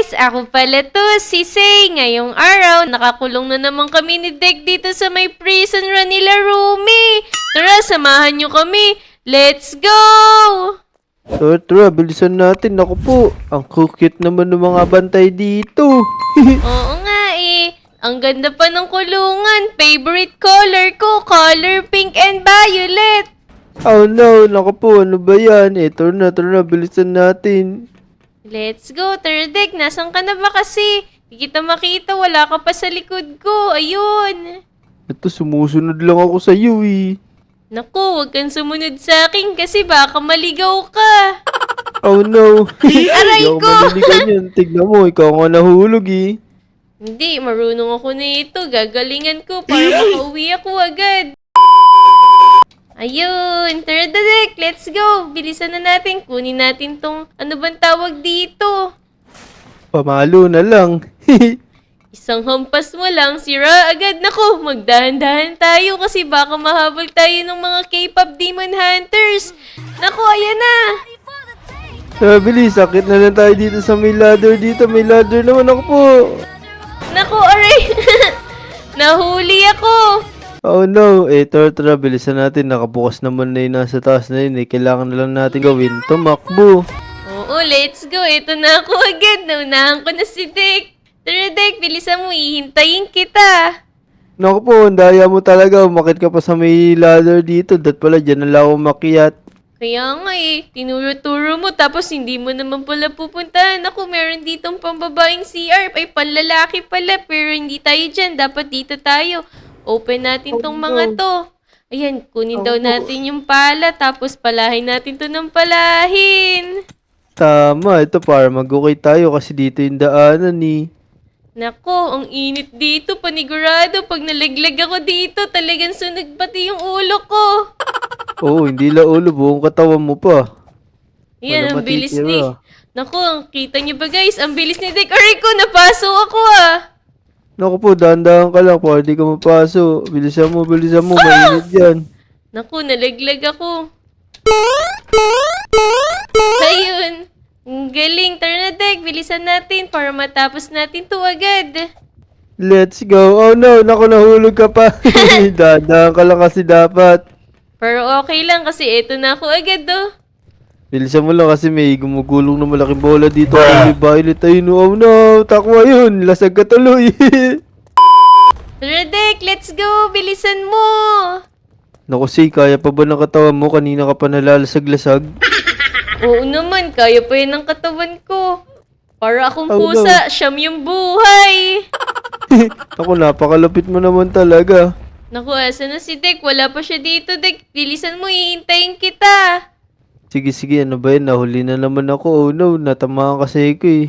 guys! Ako pala to, si Say. Ngayong araw, nakakulong na naman kami ni Dek dito sa may prison run nila, Rumi. Tara, samahan nyo kami. Let's go! Tara, bilisan natin. Naku po, ang cute naman ng mga bantay dito. Oo nga eh. Ang ganda pa ng kulungan. Favorite color ko, color pink and violet. Oh no, naku po, ano ba yan? Tara na, bilisan natin. Let's go, Terdek. Nasaan ka na ba kasi? Di kita makita, wala ka pa sa likod ko. Ayun. Ito, sumusunod lang ako sa iyo eh. Naku, huwag kang sumunod sa akin kasi baka maligaw ka. Oh no. Aray Hindi ako ko! maniligan yan. Tignan mo, ikaw nga nahulog eh. Hindi, marunong ako na ito. Gagalingan ko para makauwi ako agad. Ayun, Terdek, let's go. Bilisan na natin. Kunin natin tong ano bang tawag dito. Pamalo na lang. Isang hampas mo lang, sira agad. Naku, magdahan-dahan tayo kasi baka mahabol tayo ng mga K-pop demon hunters. Naku, ayan na. Bilis, sakit na lang tayo dito sa may ladder dito. May ladder naman ako po. Naku, aray. Nahuli ako. Oh no, tara, bilisan natin. Nakabukas naman na yun nasa taas na yun eh. Kailangan na lang natin gawin. Tumakbo. Oo, let's go. Ito na ako agad. Naunahan ko na si Dek. Tara, Dek, bilisan mo. Ihintayin kita. Naku po, ang daya mo talaga. Umakit ka pa sa may ladder dito. Dat pala, dyan na lang ako makiat. Kaya nga eh, tinuro-turo mo tapos hindi mo naman pala pupuntahan. Ako, meron ditong pambabaeng CR. Ay, panlalaki pala. Pero hindi tayo dyan. Dapat dito tayo. Open natin tong mga to. Ayan, kunin daw natin yung pala. Tapos palahin natin to ng palahin. Tama, ito para mag-okay tayo kasi dito yung daanan eh. Nako, ang init dito, panigurado. Pag nalaglag ako dito, talagang sunog pati yung ulo ko. Oo, hindi la ulo, buong katawan mo pa. Yan, Wala ang bilis matitira. ni... Nako, kita niyo ba guys? Ang bilis ni Dek. Aray ko, napaso ako ah. Naku po, dahan-dahan ka lang para di ka mapaso. Bilisan mo, mainit yan. Naku, nalaglag ako. Ayun. Ang galing. Tara na, Dek. Bilisan natin para matapos natin to agad. Let's go. Oh no, naku, nahulog ka pa. Dahan-dahan ka lang kasi dapat. Pero okay lang kasi eto na ako agad oh. Bilisan mo lang kasi may gumugulong na malaking bola dito. May violet ayun. Oh no, takwa yun. Lasag ka tuloy. Tara, Dek. Let's go. Bilisan mo. Naku, Say, kaya pa ba ng katawan mo? Kanina ka pa nalalasag-lasag. Oo naman. Kaya pa yan ang katawan ko. Para akong Oh, no. pusa. Siyam yung buhay. Naku, napakalapit mo naman talaga. Naku, asa na si Dek? Wala pa siya dito, Dek. Bilisan mo. Hihintayin kita. Sige, ano ba yan? Nahuli na naman ako. Oh no, natamaan kasi ako eh.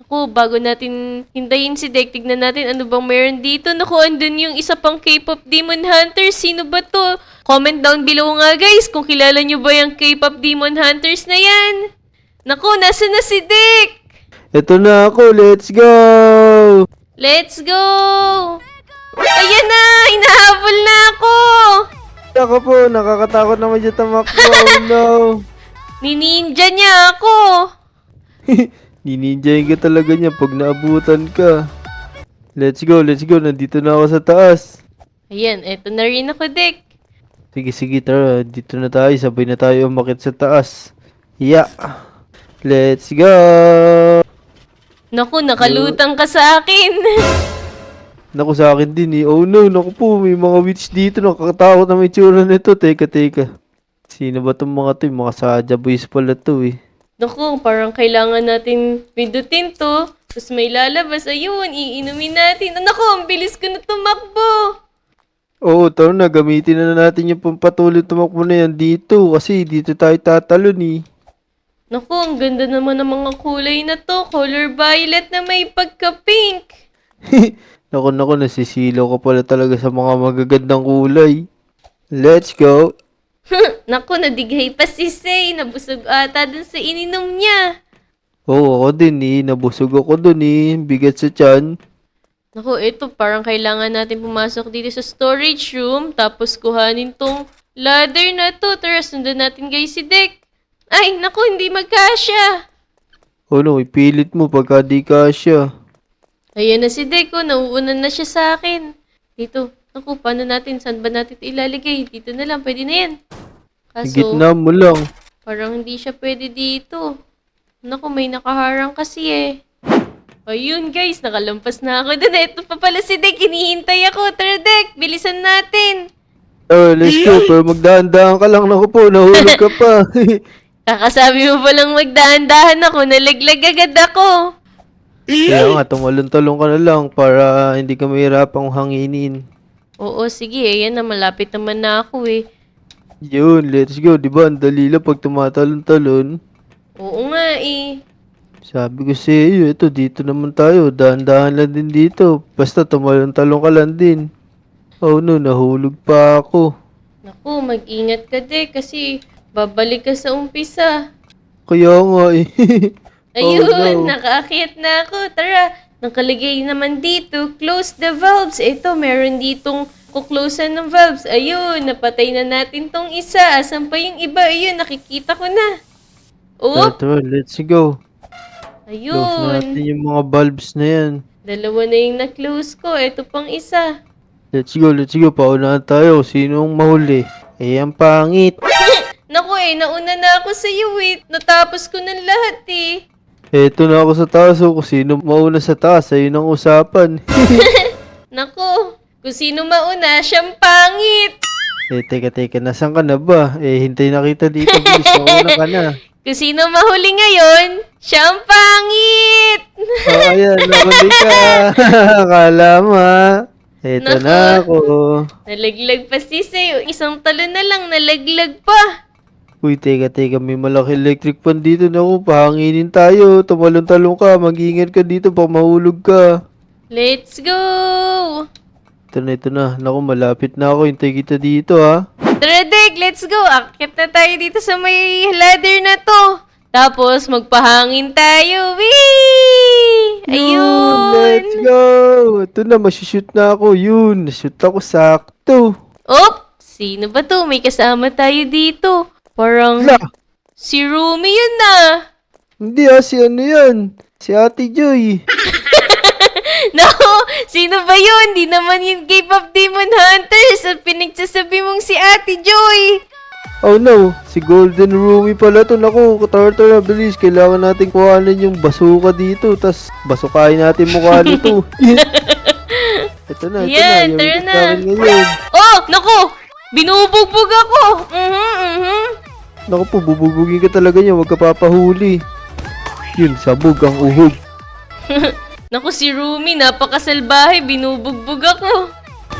Naku, bago natin hintayin si Dek, tignan natin ano bang meron dito. Naku, andun yung isa pang K-pop demon hunter. Sino ba to? Comment down below nga guys kung kilala nyo ba yung K-pop demon hunters na yan. Naku, nasa na si Dek? Ito na ako, let's go! Let's go! Ayan na! Hinahabol na ako! Ako po, nakakatakot naman dyan tamakbo. Oh no! Nininja niya ako! Nininjayin ka talaga niya pag naabutan ka. Let's go, nandito na ako sa taas. Ayan, eto na rin ako, Dek. Sige, tara, dito na tayo, sabay na tayo umakit sa taas. Yeah! Let's go! Naku, nakalutang ka sa akin. Naku, sa akin din eh. Oh no, naku po, may mga witch dito. Nakakatakot na may tsura nito. Teka. Sino ba itong mga to? Yung mga Saja boys pala to eh. Naku, parang kailangan natin pindutin to. Tapos may lalabas. Ayun, iinumin natin. Ah, naku, ang bilis ko na tumakbo. Oo, tara na, gamitin na natin yung pampatuloy tumakbo na yan dito. Kasi dito tayo tatalon eh. Naku, ang ganda naman ng mga kulay na to. Color violet na may pagka-pink. Naku, nasisilaw ka pala talaga sa mga magagandang kulay. Let's go. Naku, nadighay pa si Say. Nabusog ata dun sa ininom niya. Oo, ako din eh. Nabusog ako dun eh. Bigat sa tiyan. Naku, ito parang kailangan natin pumasok dito sa storage room. Tapos kuhanin tong ladder na to. Tara, sundan natin guys si Dek. Ay, naku, hindi magkasya. Oh no, ipilit mo pagka di kasya. Ayan na si Deco, nauuna na siya sa akin. Dito, naku, paano natin? Saan ba natin ito ilalagay? Dito na lang, pwede na yan. Sa Kaso, gitna mo lang. parang hindi siya pwede dito. Naku, may nakaharang kasi eh. Ayun guys, nakalampas na ako dun. Ito pa pala si Dek, hinihintay ako. Tara Dek, bilisan natin. Oh, let's go. Pero magdahan-dahan ka lang. Naku po, nahulog ka pa. Kakasabi mo palang magdahan-dahan ako, nalaglag agad ako. Kaya nga, tumalon-talon ka na lang para hindi ka mahirapang hanginin. Oo, sige, ayan na, malapit naman na ako eh. Yun, let's go. Diba, ang dali lang pag tumatalon-talon. Oo nga eh. Sabi ko sa iyo, ito, dito naman tayo. Dahan-dahan lang din dito. Basta tumalon-talon ka lang din. Oh no, nahulog pa ako. Naku, mag-ingat ka Dek kasi babalik ka sa umpisa. Kaya nga eh. Ayun, Oh, no. nakaakyat na ako. Tara, nakalagay naman dito, close the valves. Ito, meron ditong kuklosan ng valves. Ayun, napatay na natin tong isa. Asan pa yung iba? Ayun, nakikita ko na. Oop, Tara, let's go. Close natin ayun. yung mga bulbs na yan. Dalawa na yung na-close ko. Ito pang isa. Let's go, let's go. Paunahan tayo. Sinong mahuli? Eh, ang pangit. Naku nauna na ako sa iyo eh. Natapos ko ng lahat eh. Eto na ako sa taas. Oh. Kung sino mauna sa taas, ayun ang usapan. Naku, kung sino mauna, siyang pangit. Eh, teka. Nasaan ka na ba? Eh, hintay na kita dito. Bilis, mauna ka na. Kung sino mahuli ngayon, siyang pangit. Oh, ayan. Nahuli ka. Akala mo, ha? Eto Naku. na ako. Nalaglag pa si sa'yo. Isang talon na lang, nalaglag pa. Uy, teka. May malaki electric pan dito. Naku, pahanginin tayo. Tumalon-talon ka. Mag-ingat ka dito pag mahulog ka. Let's go! Ito na. Naku, malapit na ako. Hintay kita dito, ha? Tara, Dek, let's go. Akit na tayo dito sa may ladder na to. Tapos, magpahangin tayo. Whee! Ayun! Let's go! Ito na, masushoot na ako. Yun, nashoot ako sakto. Op! Sino ba to? May kasama tayo dito. Parang Wala. si Rumi yun na. Hindi si ano yan? Si Ate Joy. Naku, sino ba yun? Di naman yung K-pop Demon Hunters at pinagsasabi mong si Ate Joy. Oh no, si Golden Rumi pala to. Naku, tara, bilis. Kailangan natin kuhanin yung basuka dito. Tas basukain natin mukha nito. ito na. Yan, Yung tara ulit na. namin ngayon. Oh, naku! Binubugbog ako! Naku po, bububugin ka talaga niya. Huwag ka papahuli. Yun, sabog ang uhog. Naku, si Rumi, napakasalbahe. Binubugbog ako.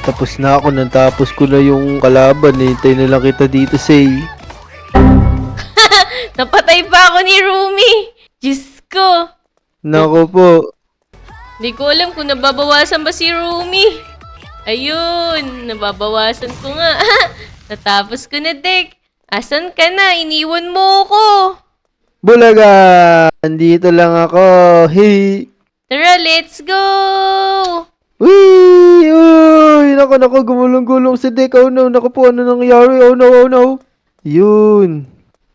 Tapos na ako, natapos ko na yung kalaban. Hintay na lang kita dito, say. Napatay pa ako ni Rumi. Diyos ko. Naku po. Di ko alam kung nababawasan ba si Rumi. Ayun, nababawasan ko nga. Natapos ko na, Dek. Asan ka na? Iniwan mo ko. Bulaga! Andito lang ako. Hey! Tara, let's go! Wee! Uy! Naku, gumulong-gulong si Dick. Oh no, naku po, ano nangyari? Oh no. Yun.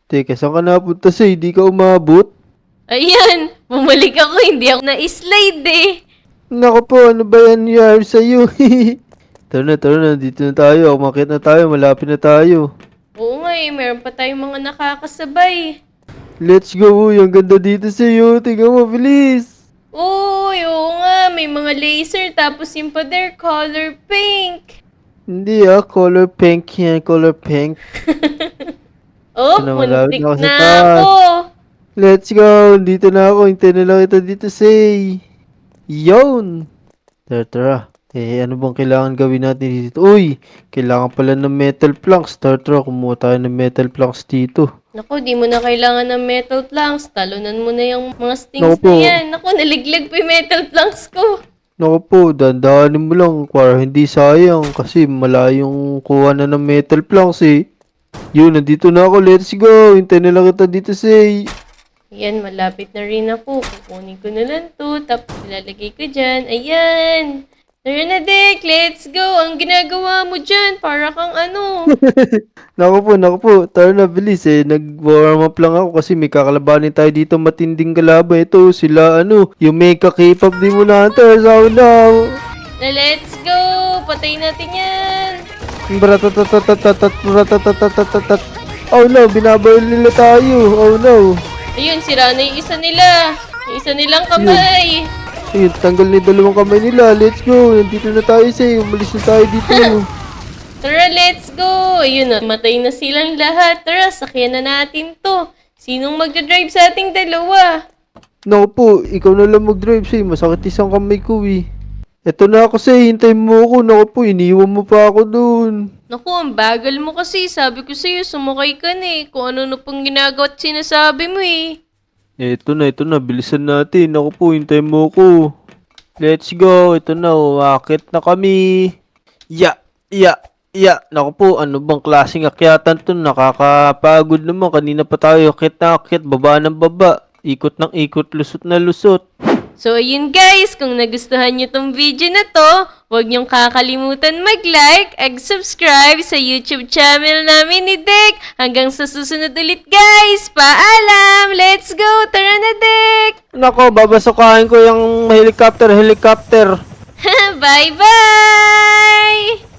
Teka, saan ka napunta sa? Hindi ka umabot? Ayan, bumalik ako. Hindi ako na-slide eh. Naku po, ano ba yan nangyari sa'yo? Tara na, dito na tayo. Umakit na tayo, malapit na tayo. Oo nga eh, meron pa tayong mga nakakasabay. Let's go, uy. Ang ganda dito sa'yo. Tingnan mo, bilis. Uy, oo nga, may mga laser. Tapos yung pader, color pink. Hindi color pink yan, color pink. Oh, Ito na, malapit muntik na ako sa na taas. ako. Let's go! Dito na ako. Hintay na lang kita dito, say. Yun! Tara. Ano bang kailangan gawin natin dito? Uy! Kailangan pala ng metal planks. Tara. Kumuha tayo ng metal planks dito. Naku, di mo na kailangan ng metal planks. Talunan mo na yung mga stings Naku po. na yan. Naku, naliglag pa yung metal planks ko. Naku po, dandahanin mo lang para hindi sayang kasi malayong kuha na ng metal planks eh. Yun, nandito na ako. Let's go! Hintay na lang kita dito, say. Ayan, malapit na rin ako. Kukunin ko na lang to. Tapos ilalagay ko dyan. Ayan. Tara na, Dek. Let's go. Ang ginagawa mo dyan, para kang ano. Naku po. Tara na, bilis eh. Nag-warm up lang ako kasi may kakalabanin tayo dito matinding kalaban. Ito, sila yung Mecha K-pop Demon Hunter. So now. Na let's go. Patay natin yan. Bratatatatatatat. Oh no, binabaril nila tayo. Oh no. Ayun, sira na yung isa nila. Yung isa nilang kamay. Ayun, tanggal na yung dalawang kamay nila. Let's go. Nandito na tayo say. Umalis na tayo dito. Tara, let's go. Ayun na, matay na silang lahat. Tara, sakyan na natin to. Sinong magdadrive sa ating dalawa? Naku po, ikaw na lang mag-drive say. Masakit isang kamay ko eh. Eto na ako say. Hintayin mo ako. Naku po, iniwan mo pa ako dun. Naku, ang bagal mo kasi. Sabi ko sa'yo, sumakay ka na eh. Kung ano na pang ginagawa at sinasabi mo eh. Ito na. Bilisan natin. Naku po, hintayin mo ako. Let's go. Ito na, umakit na kami. Ya. Naku po, ano bang klaseng akyatan to? Nakakapagod naman. Kanina pa tayo akyat na akyat. Baba ng baba. Ikot ng ikot. Lusot na lusot. So, ayun guys, kung nagustuhan nyo tong video na to, huwag nyong kakalimutan mag-like and subscribe sa YouTube channel namin ni Dek. Hanggang sa susunod ulit guys, paalam! Let's go! Tara na, Dek! Nako, babasukahin ko yung helicopter. Bye-bye!